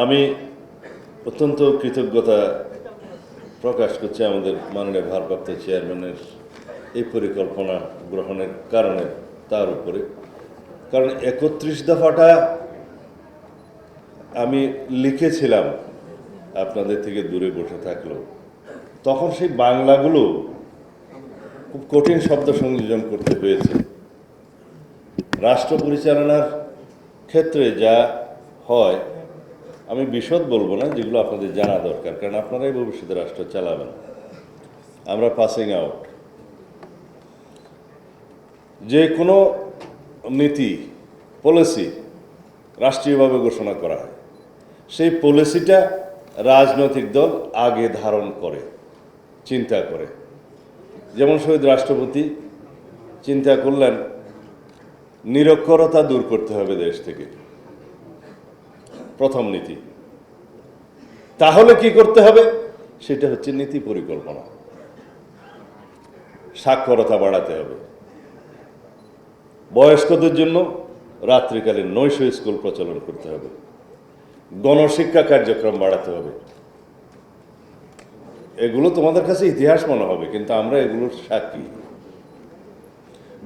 আমি অত্যন্ত কৃতজ্ঞতা প্রকাশ করছি আমাদের মাননীয় ভারপ্রাপ্ত চেয়ারম্যানের এই পরিকল্পনা গ্রহণের কারণে তার উপরে, কারণ 31 দফাটা আমি লিখেছিলাম আপনাদের থেকে দূরে বসে থাকলেও, তখন সেই বাংলাগুলো খুব কঠিন শব্দ সংযোজন করতে হয়েছে। রাষ্ট্র পরিচালনার ক্ষেত্রে যা হয় আমি বিশদ বলবো না, যেগুলো আপনাদের জানা দরকার, কারণ আপনারাই ভবিষ্যতে রাষ্ট্র চালাবেন। আমরা পাসিং আউট, যে কোনো নীতি পলিসি রাষ্ট্রীয়ভাবে ঘোষণা করা হয়, সেই পলিসিটা রাজনৈতিক দল আগে ধারণ করে, চিন্তা করে। যেমন শহীদ রাষ্ট্রপতি চিন্তা করলেন নিরক্ষরতা দূর করতে হবে দেশ থেকে, প্রথম নীতি। তাহলে কি করতে হবে? সেটা হচ্ছে নীতি পরিকল্পনা। সাক্ষরতা বাড়াতে হবে, বয়স্কদের জন্য রাত্রিকালীন নৈশ স্কুল প্রচলন করতে হবে, গণশিক্ষা কার্যক্রম বাড়াতে হবে। এগুলো তোমাদের কাছে ইতিহাস মনে হবে, কিন্তু আমরা এগুলোর সাক্ষী।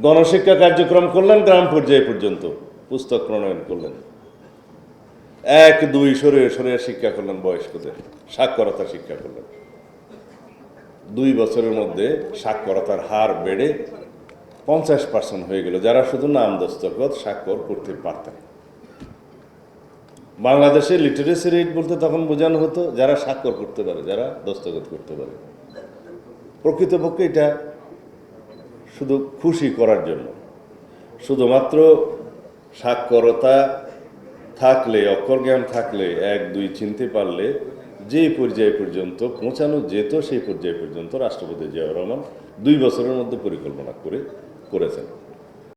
গণশিক্ষা কার্যক্রম করলেন গ্রাম পর্যায়ে পর্যন্ত, পুস্তক প্রণয়ন করলেন, 1-2 সরিয়ে শিক্ষা করলেন, বয়স্কদের সাক্ষরতা শিক্ষা করলেন। 2 বছরের মধ্যে সাক্ষরতার হার বেড়ে 50% হয়ে গেল, যারা শুধু নাম দস্তখত স্বাক্ষর করতে পারতেন। বাংলাদেশে লিটারেসি রেট বলতে তখন বোঝানো হতো যারা স্বাক্ষর করতে পারে, যারা দস্তখত করতে পারে। প্রকৃতপক্ষে এটা শুধু খুশি করার জন্য, শুধুমাত্র সাক্ষরতা থাকলে, অক্ষর জ্ঞান থাকলে, 1-2 চিনতে পারলে যেই পর্যায় পর্যন্ত পৌঁছানো যেত, সেই পর্যায় পর্যন্ত রাষ্ট্রপতি জিয়াউর রহমান 2 বছরের মধ্যে পরিকল্পনা করেছেন।